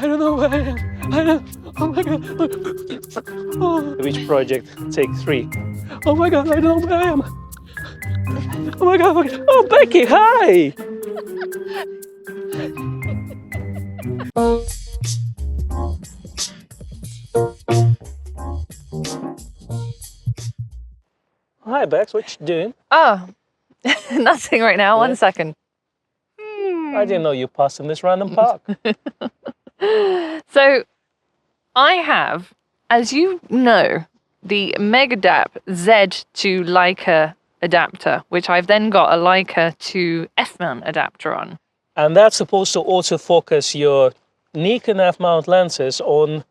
I don't know where I am. I don't. Oh my god. Oh. Which project? Take 3. Oh my god, I don't know where I am. Oh my god. Oh, Becky, hi. Hi, Bex. What you doing? Oh, nothing right now. Yeah. 1 second. I didn't know you passed in this random park. So I have, as you know, the Megadap Z to Leica adapter, which I've then got a Leica to F Mount adapter on. And that's supposed to autofocus your Nikon F Mount lenses on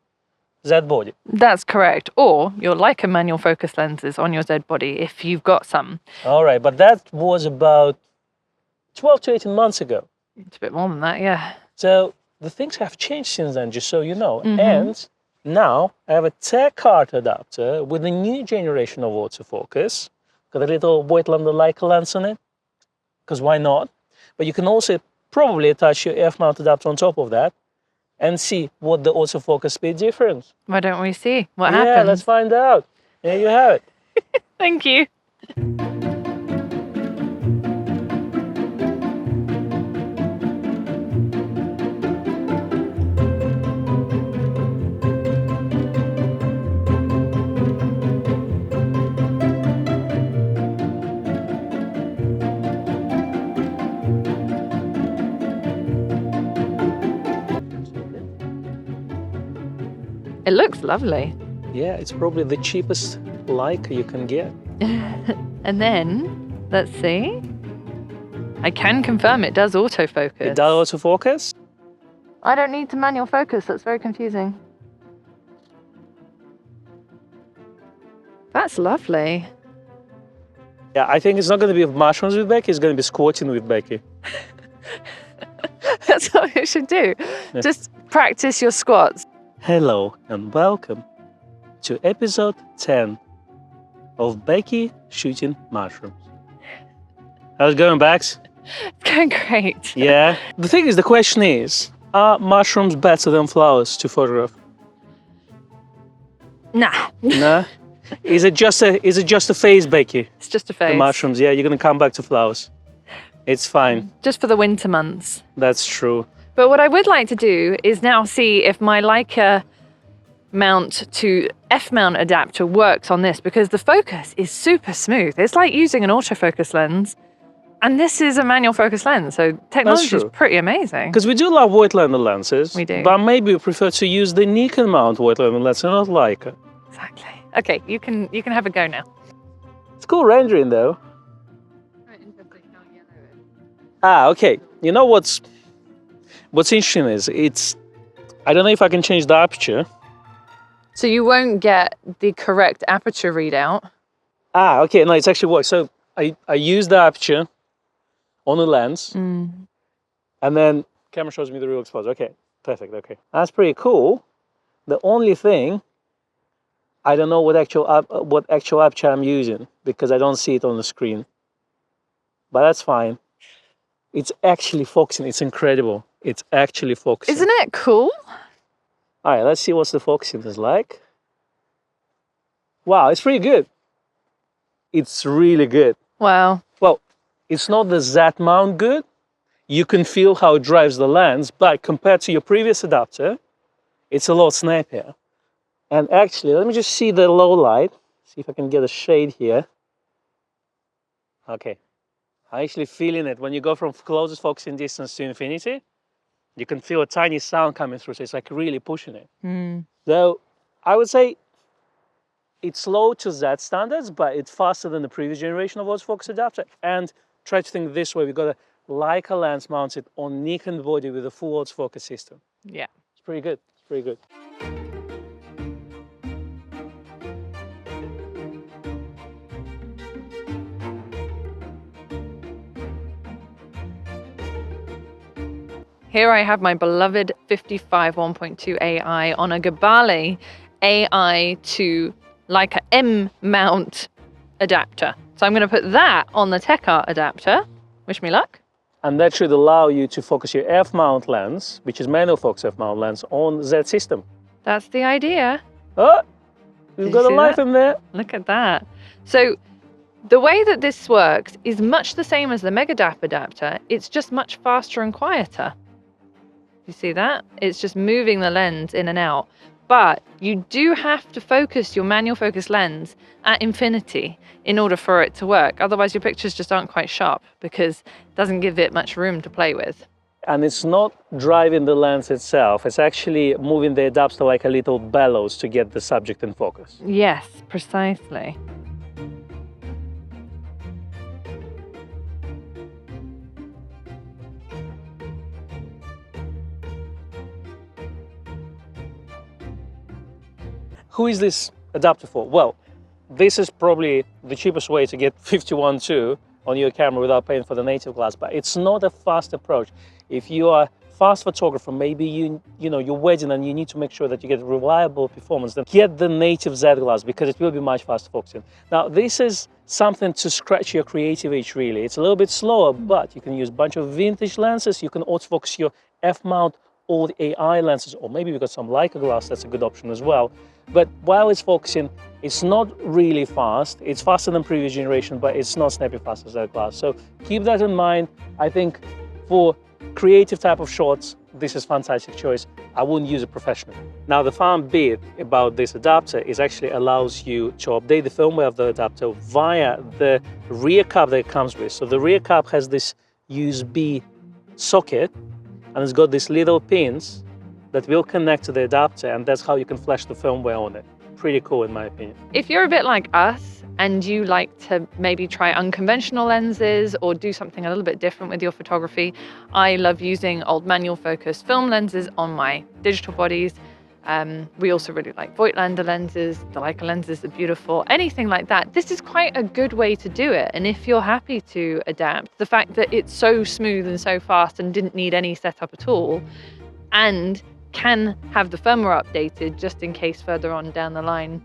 Z body. That's correct. Or your Leica manual focus lenses on your Z body if you've got some. All right, but that was about 12 to 18 months ago. It's a bit more than that, yeah. So the things have changed since then, just so you know. And now I have a Techart adapter with a new generation of autofocus. Got a little Voigtlander Leica lens on it, because why not? But you can also probably attach your F mount adapter on top of that and see what the autofocus speed difference. Why don't we see what Yeah, happens? let's find out. There you have it. Thank you. It looks lovely. Yeah, it's probably the cheapest Leica you can get. And then, let's see. I can confirm it does autofocus. It does autofocus? I don't need to manual focus. That's very confusing. That's lovely. Yeah, I think it's not going to be mushrooms with Becky, it's going to be squatting with Becky. That's what you should do. Yeah. Just practice your squats. Hello and welcome to episode 10 of Becky shooting mushrooms. How's it going, Bax? It's going great. Yeah. The thing is, the question is, are mushrooms better than flowers to photograph? Nah. Nah? Is it just a phase, Becky? It's just a phase. The mushrooms, yeah, you're gonna come back to flowers. It's fine. Just for the winter months. That's true. But what I would like to do is now see if my Leica mount to F mount adapter works on this, because the focus is super smooth. It's like using an autofocus lens, and this is a manual focus lens, so technology is pretty amazing. Because we do love Voigtlander lenses. We do. But maybe we prefer to use the Nikon mount Voigtlander lens and not Leica. Exactly. Okay, you can have a go now. It's cool rendering though. Ah, okay. You know what's interesting is I don't know if I can change the aperture. So you won't get the correct aperture readout. Ah, okay. No, it's actually works. So I use the aperture on the lens, and then camera shows me the real exposure. Okay, perfect. Okay, that's pretty cool. The only thing, I don't know what actual aperture I'm using because I don't see it on the screen. But that's fine. It's actually focusing. It's incredible. It's actually focusing. Isn't it cool? All right, let's see what the focusing is like. Wow, it's pretty good. It's really good. Wow. Well, it's not the Z mount good. You can feel how it drives the lens, but compared to your previous adapter, it's a lot snappier. And actually, let me just see the low light. See if I can get a shade here. Okay. I'm actually feeling it. When you go from closest focusing distance to infinity, you can feel a tiny sound coming through. So it's like really pushing it. Though I would say it's slow to Z standards, but it's faster than the previous generation of autofocus adapter. And try to think this way, we've got a Leica lens mounted on Nikon body with a full autofocus system. Yeah. It's pretty good. It's pretty good. Here I have my beloved 55 1.2 AI on a Gabale AI to Leica M Mount adapter. So I'm going to put that on the Techart adapter. Wish me luck. And that should allow you to focus your F mount lens, which is manual focus F mount lens, on Z system. That's the idea. Oh, we've Did got you a see life that? in there. Look at that. So the way that this works is much the same as the Megadap adapter. It's just much faster and quieter. You see that? It's just moving the lens in and out. But you do have to focus your manual focus lens at infinity in order for it to work. Otherwise, your pictures just aren't quite sharp because it doesn't give it much room to play with. And it's not driving the lens itself, it's actually moving the adapter like a little bellows to get the subject in focus. Yes, precisely. Who is this adapter for? Well, this is probably the cheapest way to get 51.2 on your camera without paying for the native glass, but it's not a fast approach. If you are a fast photographer, maybe you're wedding and you need to make sure that you get reliable performance, then get the native Z glass because it will be much faster focusing. Now, this is something to scratch your creative itch really. It's a little bit slower, but you can use a bunch of vintage lenses. You can autofocus your F mount or the AI lenses, or maybe you've got some Leica glass, that's a good option as well. But while it's focusing, it's not really fast. It's faster than previous generation, but it's not snappy fast as that glass. So keep that in mind. I think for creative type of shots, this is fantastic choice. I wouldn't use it professionally. Now, the fun bit about this adapter is actually allows you to update the firmware of the adapter via the rear cap that it comes with. So the rear cap has this USB socket, and it's got these little pins that will connect to the adapter, and that's how you can flash the firmware on it. Pretty cool in my opinion. If you're a bit like us and you like to maybe try unconventional lenses or do something a little bit different with your photography, I love using old manual focus film lenses on my digital bodies. We also really like Voigtlander lenses. The Leica lenses are beautiful. Anything like that. This is quite a good way to do it. And if you're happy to adapt, the fact that it's so smooth and so fast and didn't need any setup at all, and can have the firmware updated just in case further on down the line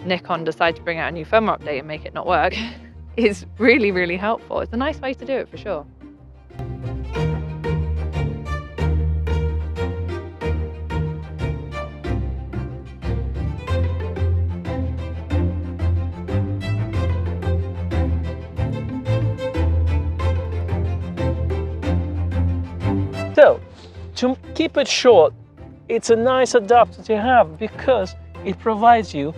Nikon decide to bring out a new firmware update and make it not work, is really, really helpful. It's a nice way to do it for sure. So, to keep it short, it's a nice adapter to have because it provides you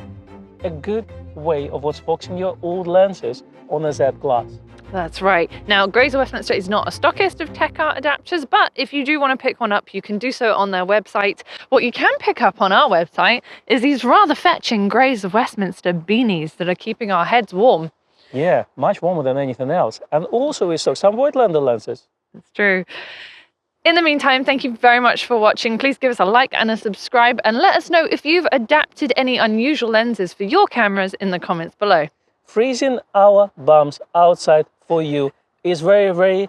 a good way of autofocusing your old lenses on a Z glass. That's right. Now, Grays of Westminster is not a stockist of Techart adapters, but if you do want to pick one up, you can do so on their website. What you can pick up on our website is these rather fetching Grays of Westminster beanies that are keeping our heads warm. Yeah, much warmer than anything else. And also we stock some Voigtlander lenses. That's true. In the meantime, thank you very much for watching. Please give us a like and a subscribe, and let us know if you've adapted any unusual lenses for your cameras in the comments below. Freezing our bums outside for you is very, very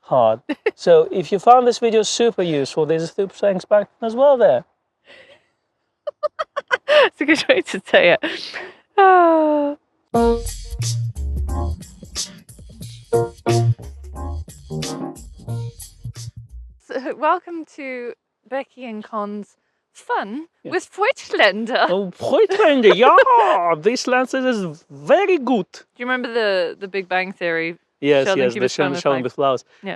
hard. So if you found this video super useful, there's a super thanks button as well there. It's a good way to say it. Ah. So, welcome to Becky and Con's fun with Voigtlander. Oh, Voigtlander, yeah! This lens is very good. Do you remember the Big Bang Theory? Yes, Sheldon yes, the Cooper's Sheldon famous with flowers. Yeah.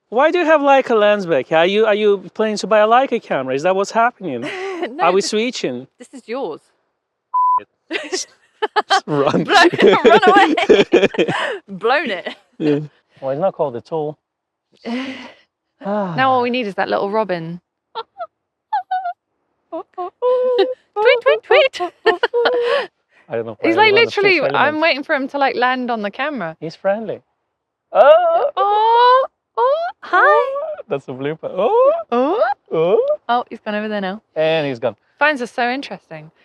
Why do you have Leica lens, Becky? Are you planning to buy a Leica camera? Is that what's happening? No, Are we switching? this is yours. Run. Run away. Blown it. Yeah. Well, it's not called a tool. Now all we need is that little robin. Tweet, tweet, tweet. I don't know. He's like literally, I'm waiting for him to like land on the camera. He's friendly. Oh! Oh, hi. That's a blooper. Oh! Oh, Oh! oh, he's gone over there now. And he's gone. Finds us so interesting.